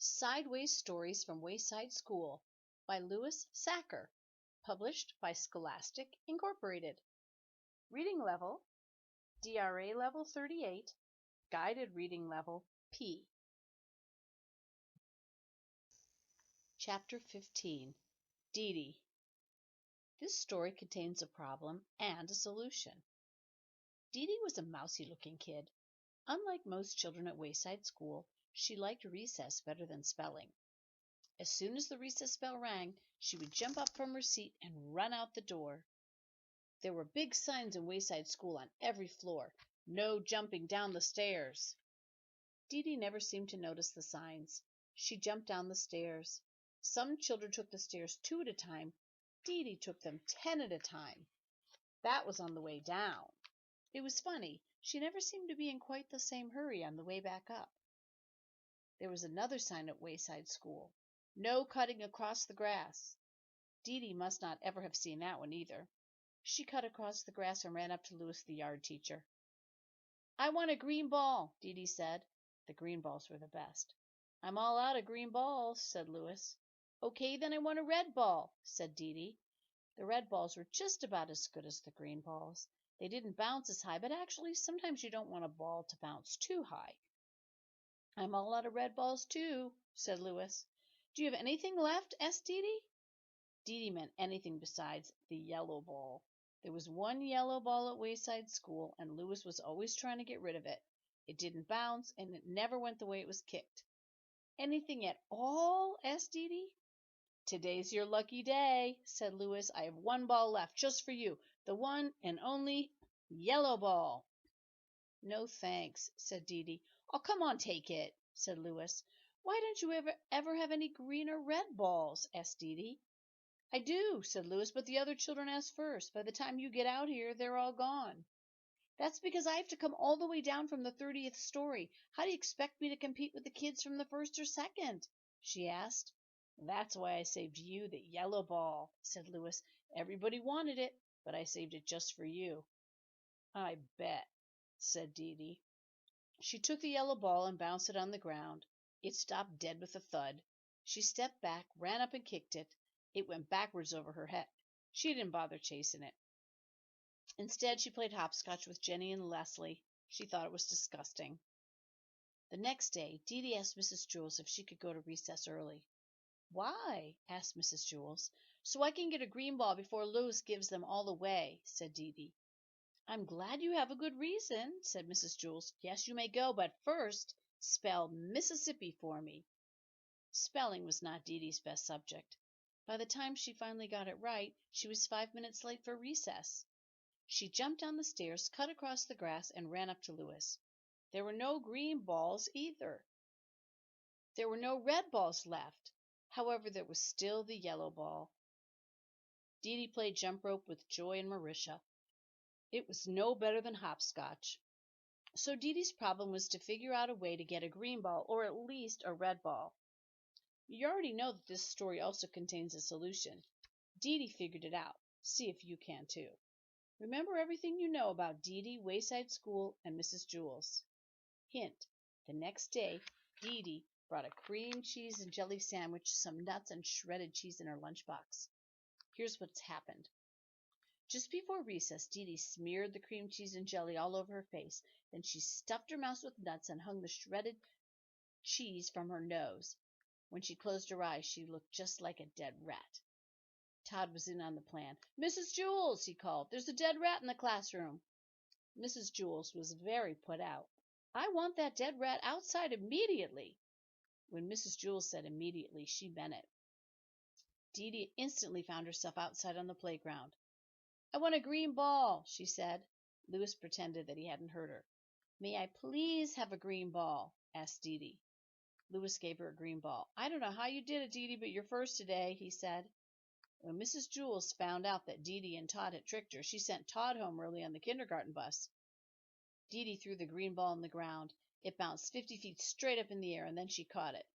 Sideways Stories from Wayside School by Louis Sacker, published by Scholastic Incorporated. Reading level, DRA level 38, guided reading level P. Chapter 15, Dede. This story contains a problem and a solution. Dede was a mousy-looking kid. Unlike most children at Wayside School, she liked recess better than spelling. As soon as the recess bell rang, she would jump up from her seat and run out the door. There were big signs in Wayside School on every floor. No jumping down the stairs. Dede never seemed to notice the signs. She jumped down the stairs. Some children took the stairs 2 at a time. Dede took them 10 at a time. That was on the way down. It was funny. She never seemed to be in quite the same hurry on the way back up. There was another sign at Wayside School. No cutting across the grass. Dede must not ever have seen that one either. She cut across the grass and ran up to Louis, the yard teacher. "I want a green ball," Dede said. The green balls were the best. "I'm all out of green balls," said Louis. "Okay, then I want a red ball," said Dede. The red balls were just about as good as the green balls. They didn't bounce as high, but actually sometimes you don't want a ball to bounce too high. "I'm all out of red balls, too," said Louis. "Do you have anything left?" asked Dede. Dede meant anything besides the yellow ball. There was one yellow ball at Wayside School, and Louis was always trying to get rid of it. It didn't bounce, and it never went the way it was kicked. "Anything at all?" asked Dede. "Today's your lucky day," said Louis. "I have one ball left, just for you, the one and only yellow ball." "No, thanks," said Dede. "Oh, come on, take it," said Louis. "Why don't you ever have any green or red balls?" asked Dede. "I do," said Louis, "but the other children ask first. By the time you get out here, they're all gone." "That's because I have to come all the way down from the 30th story. How do you expect me to compete with the kids from the first or second?" she asked. "That's why I saved you the yellow ball," said Louis. "Everybody wanted it, but I saved it just for you." "I bet," said Dede. She took the yellow ball and bounced it on the ground. It stopped dead with a thud. She stepped back, ran up and kicked it. It went backwards over her head. She didn't bother chasing it. Instead, she played hopscotch with Jenny and Leslie. She thought it was disgusting. The next day, Dede asked Mrs. Jules if she could go to recess early. "Why?" asked Mrs. Jules. "So I can get a green ball before Louis gives them all away," said Dede. "I'm glad you have a good reason," said Mrs. Jules. "Yes, you may go, but first spell Mississippi for me." Spelling was not Dede's best subject. By the time she finally got it right, she was 5 minutes late for recess. She jumped down the stairs, cut across the grass, and ran up to Louis. There were no green balls either. There were no red balls left. However, there was still the yellow ball. Dede played jump rope with Joy and Marisha. It was no better than hopscotch. So Dede's problem was to figure out a way to get a green ball, or at least a red ball. You already know that this story also contains a solution. Dede figured it out. See if you can too. Remember everything you know about Dede, Wayside School, and Mrs. Jules. Hint: the next day, Dede brought a cream cheese and jelly sandwich, some nuts, and shredded cheese in her lunchbox. Here's what's happened. Just before recess, Dede smeared the cream cheese and jelly all over her face. Then she stuffed her mouth with nuts and hung the shredded cheese from her nose. When she closed her eyes, she looked just like a dead rat. Todd was in on the plan. "Mrs. Jules," he called, "there's a dead rat in the classroom." Mrs. Jules was very put out. "I want that dead rat outside immediately." When Mrs. Jules said immediately, she meant it. Dede instantly found herself outside on the playground. "I want a green ball," she said. Louis pretended that he hadn't heard her. "May I please have a green ball?" asked Dede. Louis gave her a green ball. "I don't know how you did it, Dede, but you're first today," he said. When Mrs. Jules found out that Dede and Todd had tricked her, she sent Todd home early on the kindergarten bus. Dede threw the green ball on the ground. It bounced 50 feet straight up in the air, and then she caught it.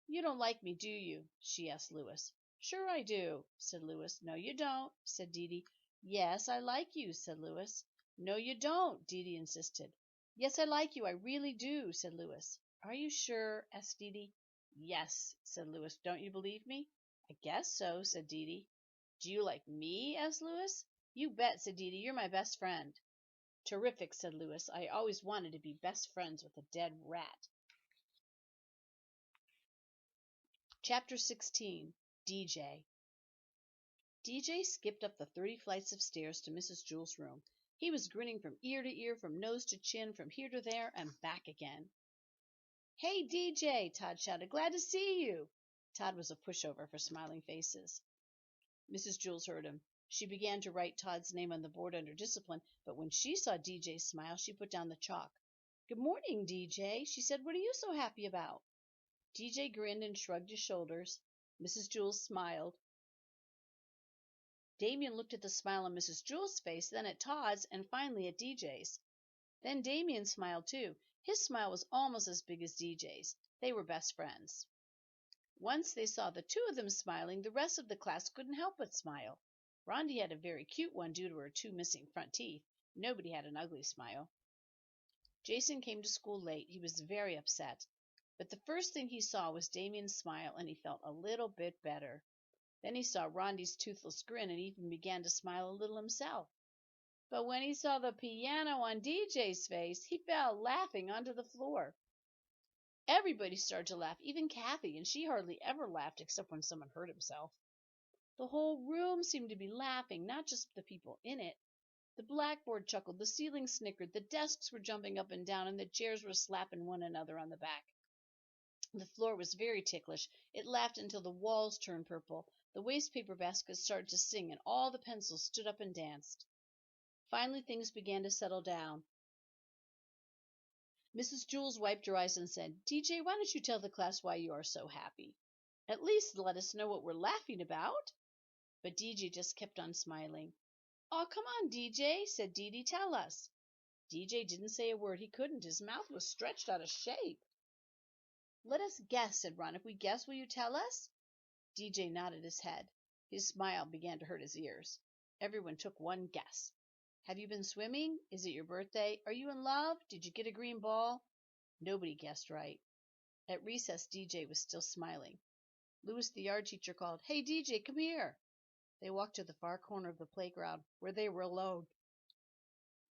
"You don't like me, do you?" she asked Louis. "Sure I do," said Louis. "No, you don't," said Dede. "Yes, I like you," said Louis. "No, you don't," Dede insisted. "Yes, I like you. I really do," said Louis. "Are you sure?" asked Dede. Yes, said Louis. Don't you believe me? I guess so, said Dede. Do you like me? Asked Louis. You bet, said Dede. You're my best friend. Terrific, said Louis. I always wanted to be best friends with a dead rat. Chapter 16. DJ. DJ skipped up the 30 flights of stairs to Mrs. Jewell's room. He was grinning from ear to ear, from nose to chin, from here to there, and back again. Hey, DJ, Todd shouted. Glad to see you. Todd was a pushover for smiling faces. Mrs. Jewell heard him. She began to write Todd's name on the board under discipline, but when she saw DJ smile, she put down the chalk. Good morning, DJ, she said. What are you so happy about? DJ grinned and shrugged his shoulders. Mrs. Jewell smiled. Damien looked at the smile on Mrs. Jewell's face, then at Todd's, and finally at DJ's. Then Damien smiled too. His smile was almost as big as DJ's. They were best friends. Once they saw the two of them smiling, the rest of the class couldn't help but smile. Rondi had a very cute one due to her two missing front teeth. Nobody had an ugly smile. Jason came to school late. He was very upset. But the first thing he saw was Damien's smile, and he felt a little bit better. Then he saw Rondi's toothless grin and even began to smile a little himself. But when he saw the piano on DJ's face, he fell laughing onto the floor. Everybody started to laugh, even Kathy, and she hardly ever laughed except when someone hurt himself. The whole room seemed to be laughing, not just the people in it. The blackboard chuckled, the ceiling snickered, the desks were jumping up and down, and the chairs were slapping one another on the back. The floor was very ticklish. It laughed until the walls turned purple. The waste paper baskets started to sing, and all the pencils stood up and danced. Finally, things began to settle down. Mrs. Jewell wiped her eyes and said, DJ, why don't you tell the class why you are so happy? At least let us know what we're laughing about. But DJ just kept on smiling. Oh, come on, DJ, said Dede, tell us. DJ didn't say a word. He couldn't. His mouth was stretched out of shape. Let us guess, said Ron. If we guess, will you tell us? DJ nodded his head. His smile began to hurt his ears. Everyone took one guess. Have you been swimming? Is it your birthday? Are you in love? Did you get a green ball? Nobody guessed right. At recess, DJ was still smiling. Louis, the yard teacher, called, Hey, DJ, come here. They walked to the far corner of the playground, where they were alone.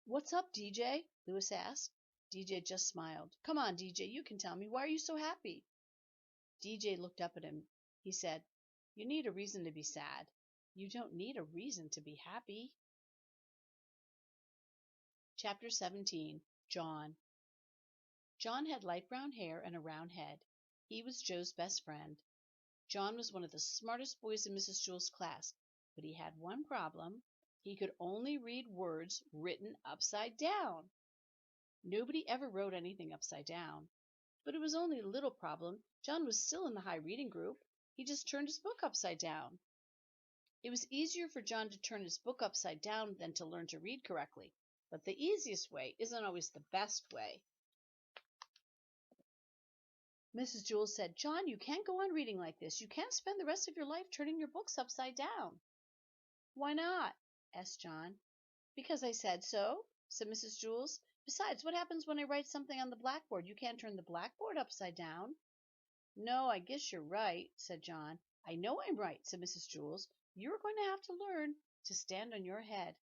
What's up, DJ? Louis asked. DJ just smiled. Come on, DJ, you can tell me. Why are you so happy? DJ looked up at him. He said, You need a reason to be sad. You don't need a reason to be happy. Chapter 17. John. John had light brown hair and a round head. He was Joe's best friend. John was one of the smartest boys in Mrs. Jewell's class, but he had one problem. He could only read words written upside down. Nobody ever wrote anything upside down. But it was only a little problem. John was still in the high reading group. He just turned his book upside down. It was easier for John to turn his book upside down than to learn to read correctly. But the easiest way isn't always the best way. Mrs. Jewell said, John, you can't go on reading like this. You can't spend the rest of your life turning your books upside down. Why not? Asked John. Because I said so, said Mrs. Jewell. Besides, what happens when I write something on the blackboard? You can't turn the blackboard upside down. No, I guess you're right, said John. I know I'm right, said Mrs. Jewell. You're going to have to learn to stand on your head.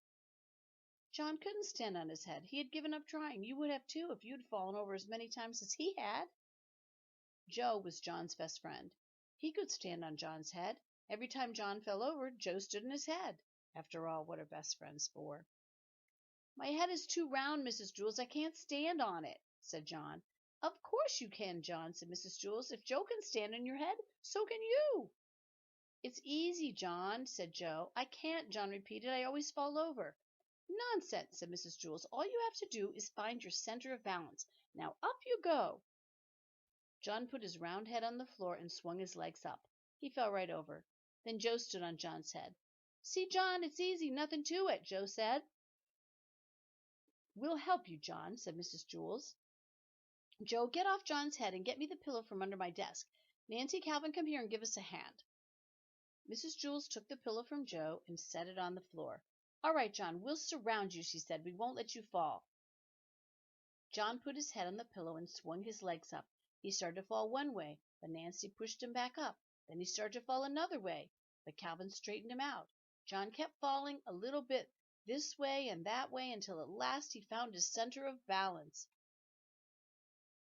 John couldn't stand on his head. He had given up trying. You would have too if you'd fallen over as many times as he had. Joe was John's best friend. He could stand on John's head. Every time John fell over, Joe stood on his head. After all, what are best friends for? My head is too round, Mrs. Jewell. I can't stand on it, said John. Of course you can, John, said Mrs. Jewell. If Joe can stand on your head, so can you. It's easy, John, said Joe. I can't, John repeated. I always fall over. Nonsense, said Mrs. Jewell. All you have to do is find your center of balance. Now up you go. John put his round head on the floor and swung his legs up. He fell right over. Then Joe stood on John's head. See, John, it's easy, nothing to it, Joe said. We'll help you, John, said Mrs. Jewell. Joe, get off John's head and get me the pillow from under my desk. Nancy, Calvin, come here and give us a hand. Mrs. Jewell took the pillow from Joe and set it on the floor. All right, John, we'll surround you, she said. We won't let you fall. John put his head on the pillow and swung his legs up. He started to fall one way, but Nancy pushed him back up. Then he started to fall another way, but Calvin straightened him out. John kept falling a little bit this way and that way until at last he found his center of balance.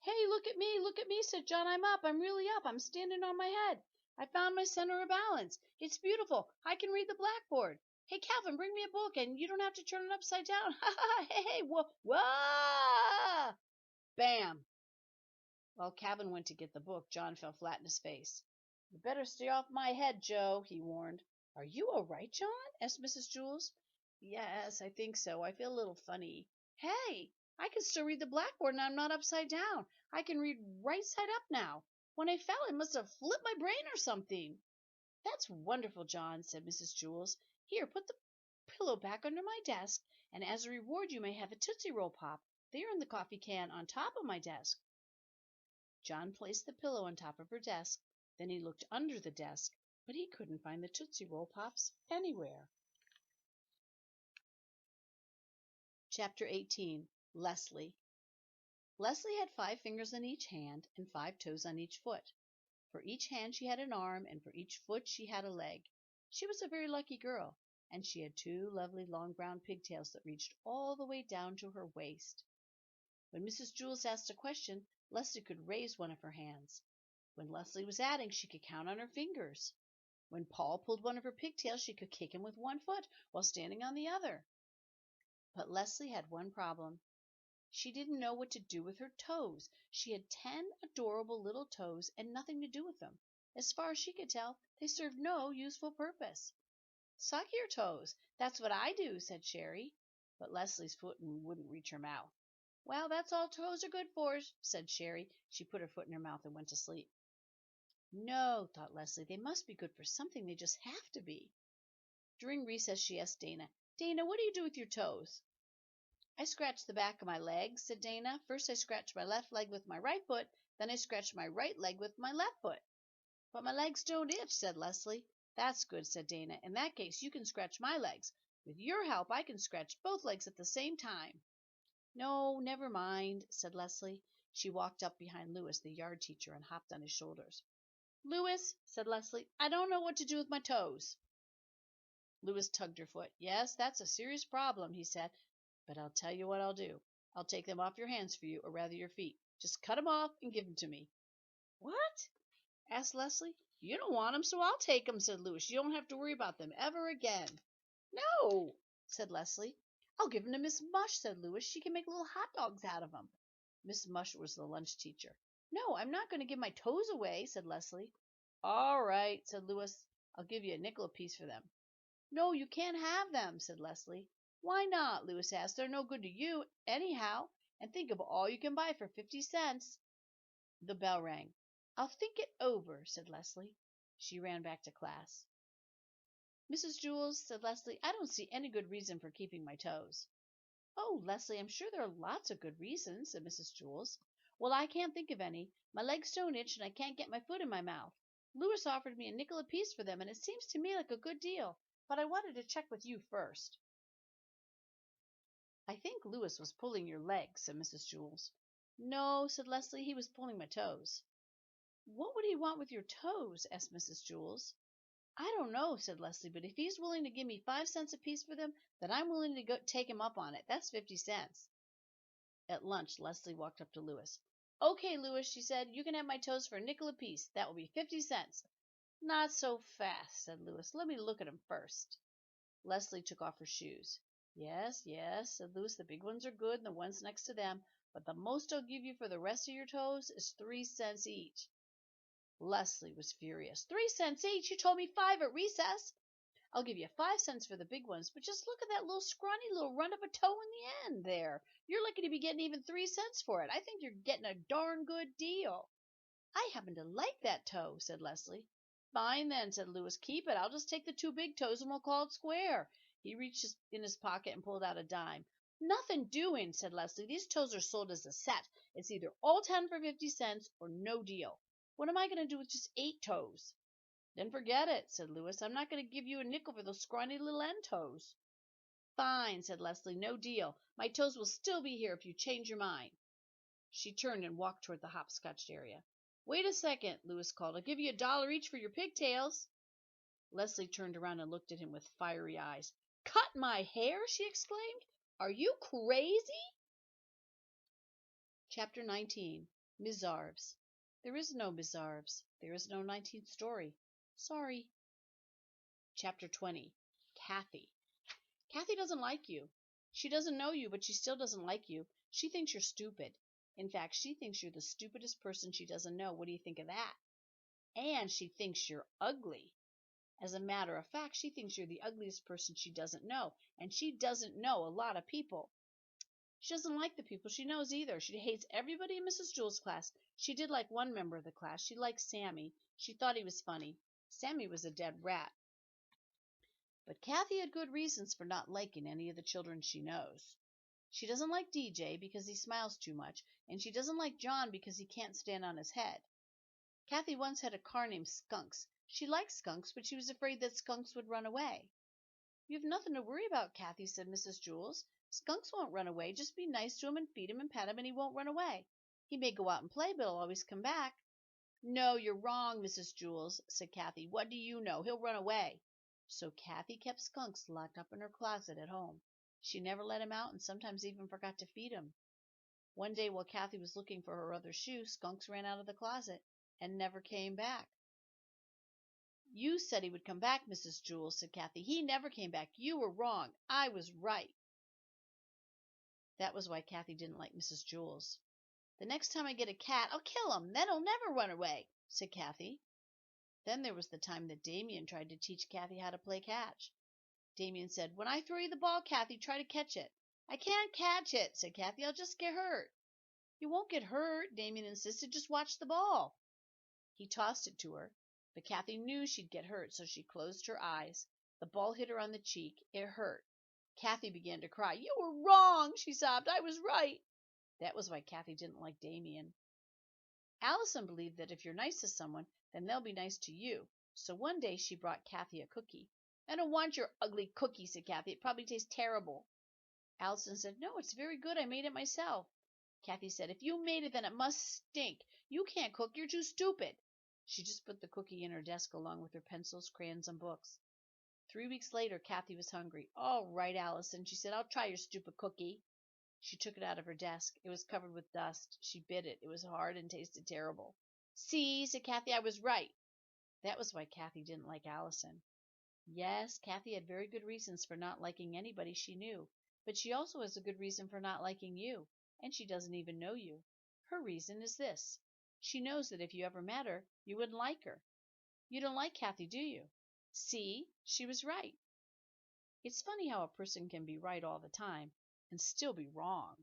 "Hey, look at me," said John. "I'm up. I'm really up. I'm standing on my head. I found my center of balance. It's beautiful. I can read the blackboard. Hey, Calvin, bring me a book, and you don't have to turn it upside down. Ha ha! Hey, whoa, whoa! Bam!" While Calvin went to get the book, John fell flat in his face. "You better stay off my head, Joe," he warned. "Are you all right, John?" asked Mrs. Jules. "Yes, I think so. I feel a little funny." "Hey, I can still read the blackboard, and I'm not upside down. I can read right side up now. When I fell, I must have flipped my brain or something." "That's wonderful, John," said Mrs. Jules. "Here, put the pillow back under my desk, and as a reward you may have a Tootsie Roll Pop. They're in the coffee can on top of my desk." John placed the pillow on top of her desk. Then he looked under the desk, but he couldn't find the Tootsie Roll Pops anywhere. Chapter 18. Leslie. Leslie had 5 fingers on each hand and 5 toes on each foot. For each hand she had an arm, and for each foot she had a leg. She was a very lucky girl, and she had 2 lovely long brown pigtails that reached all the way down to her waist. When Mrs. Jules asked a question, Leslie could raise one of her hands. When Leslie was adding, she could count on her fingers. When Paul pulled one of her pigtails, she could kick him with one foot while standing on the other. But Leslie had one problem. She didn't know what to do with her toes. She had 10 adorable little toes and nothing to do with them. As far as she could tell, they served no useful purpose. "Suck your toes. That's what I do," said Sherry. But Leslie's foot wouldn't reach her mouth. "Well, that's all toes are good for," said Sherry. She put her foot in her mouth and went to sleep. No, thought Leslie, they must be good for something. They just have to be. During recess, she asked Dana, "Dana, what do you do with your toes?" "I scratch the back of my legs," said Dana. "First I scratch my left leg with my right foot, then I scratch my right leg with my left foot." "But my legs don't itch," said Leslie. "That's good," said Dana. "In that case, you can scratch my legs. With your help, I can scratch both legs at the same time." "No, never mind," said Leslie. She walked up behind Louis, the yard teacher, and hopped on his shoulders. "Louis," said Leslie, "I don't know what to do with my toes." Louis tugged her foot. "Yes, that's a serious problem," he said. "But I'll tell you what I'll do. I'll take them off your hands for you, or rather your feet. Just cut 'em off and give 'em to me." "What?" asked Leslie. "You don't want 'em, so I'll take 'em," said Louis. "You don't have to worry about them ever again." "No," said Leslie. "I'll give 'em to Miss Mush," said Louis. "She can make little hot dogs out of 'em." Miss Mush was the lunch teacher. "No, I'm not going to give my toes away," said Leslie. "All right," said Louis. "I'll give you a nickel apiece for them." "No, you can't have them," said Leslie. "Why not?" Louis asked. "They're no good to you, anyhow. And think of all you can buy for 50 cents. The bell rang. "I'll think it over," said Leslie. She ran back to class. "Mrs. Jules," said Leslie, "I don't see any good reason for keeping my toes." "Oh, Leslie, I'm sure there are lots of good reasons," said Mrs. Jules. "Well, I can't think of any. My legs don't itch, and I can't get my foot in my mouth. Louis offered me a nickel apiece for them, and it seems to me like a good deal. But I wanted to check with you first." "I think Louis was pulling your legs," said Mrs. Jules. "No," said Leslie, "he was pulling my toes." "What would he want with your toes?" asked Mrs. Jules. "I don't know," said Leslie, "but if he's willing to give me 5 cents apiece for them, then I'm willing to go take him up on it. That's 50 cents. At lunch, Leslie walked up to Louis. "Okay, Louis," she said, "you can have my toes for a nickel apiece. That will be 50 cents. "Not so fast," said Louis. "Let me look at 'em first." Leslie took off her shoes. "Yes, yes," said Louis, "the big ones are good, and the ones next to them, but the most I'll give you for the rest of your toes is 3 cents each." Leslie was furious. "3 cents each? You told me 5 at recess." "I'll give you 5 cents for the big ones, but just look at that little scrawny little runt of a toe in the end there. You're lucky to be getting even 3 cents for it. I think you're getting a darn good deal." "I happen to like that toe," said Leslie. "Fine, then," said Louis. "Keep it. I'll just take the 2 big toes, and we'll call it square." He reached in his pocket and pulled out a dime. "Nothing doing," said Leslie. "These toes are sold as a set. It's either all 10 for 50 cents or no deal. What am I going to do with just 8 toes?" "Then forget it," said Louis. "I'm not going to give you a nickel for those scrawny little end toes." "Fine," said Leslie. "No deal. My toes will still be here if you change your mind." She turned and walked toward the hopscotch area. "Wait a second," Louis called. "I'll give you $1 each for your pigtails." Leslie turned around and looked at him with fiery eyes. "Cut my hair?" she exclaimed. "Are you crazy?" Chapter 19. Mizarves. There is no Mizarves. There is no 19th story. Sorry. Chapter 20. Kathy. Kathy doesn't like you. She doesn't know you, but she still doesn't like you. She thinks you're stupid. In fact, she thinks you're the stupidest person she doesn't know. What do you think of that? And she thinks you're ugly. As a matter of fact, she thinks you're the ugliest person she doesn't know, and she doesn't know a lot of people. She doesn't like the people she knows either. She hates everybody in Mrs. Jewell's class. She did like one member of the class. She liked Sammy. She thought he was funny. Sammy was a dead rat. But Kathy had good reasons for not liking any of the children she knows. She doesn't like DJ because he smiles too much, and she doesn't like John because he can't stand on his head. Kathy once had a car named Skunks. She liked Skunks, but she was afraid that Skunks would run away. "You have nothing to worry about, Kathy," said Mrs. Jewls. "Skunks won't run away. Just be nice to him and feed him and pet him, and he won't run away. He may go out and play, but he'll always come back." "No, you're wrong, Mrs. Jewls," said Kathy. "What do you know? He'll run away." So Kathy kept Skunks locked up in her closet at home. She never let him out and sometimes even forgot to feed him. One day while Kathy was looking for her other shoe, Skunks ran out of the closet and never came back. "You said he would come back, Mrs. Jewls," said Kathy. "He never came back. You were wrong. I was right." That was why Kathy didn't like Mrs. Jewls. "The next time I get a cat, I'll kill him. Then he'll never run away," said Kathy. Then there was the time that Damien tried to teach Kathy how to play catch. Damien said, "When I throw you the ball, Kathy, try to catch it." "I can't catch it," said Kathy. "I'll just get hurt." "You won't get hurt," Damien insisted. "Just watch the ball." He tossed it to her, but Kathy knew she'd get hurt, so she closed her eyes. The ball hit her on the cheek. It hurt. Kathy began to cry. "You were wrong," she sobbed. "I was right." That was why Kathy didn't like Damien. Allison believed that if you're nice to someone, then they'll be nice to you. So one day she brought Kathy a cookie. "I don't want your ugly cookie," said Kathy. "It probably tastes terrible." Allison said, "No, it's very good. I made it myself." Kathy said, "If you made it, then it must stink. You can't cook. You're too stupid." She just put the cookie in her desk along with her pencils, crayons, and books. 3 weeks later, Kathy was hungry. "All right, Allison," she said. "I'll try your stupid cookie." She took it out of her desk. It was covered with dust. She bit it. It was hard and tasted terrible. "See," said Kathy, "I was right." That was why Kathy didn't like Allison. Yes, Kathy had very good reasons for not liking anybody she knew, but she also has a good reason for not liking you, and she doesn't even know you. Her reason is this. She knows that if you ever met her, you wouldn't like her. You don't like Kathy, do you? See, she was right. It's funny how a person can be right all the time and still be wrong.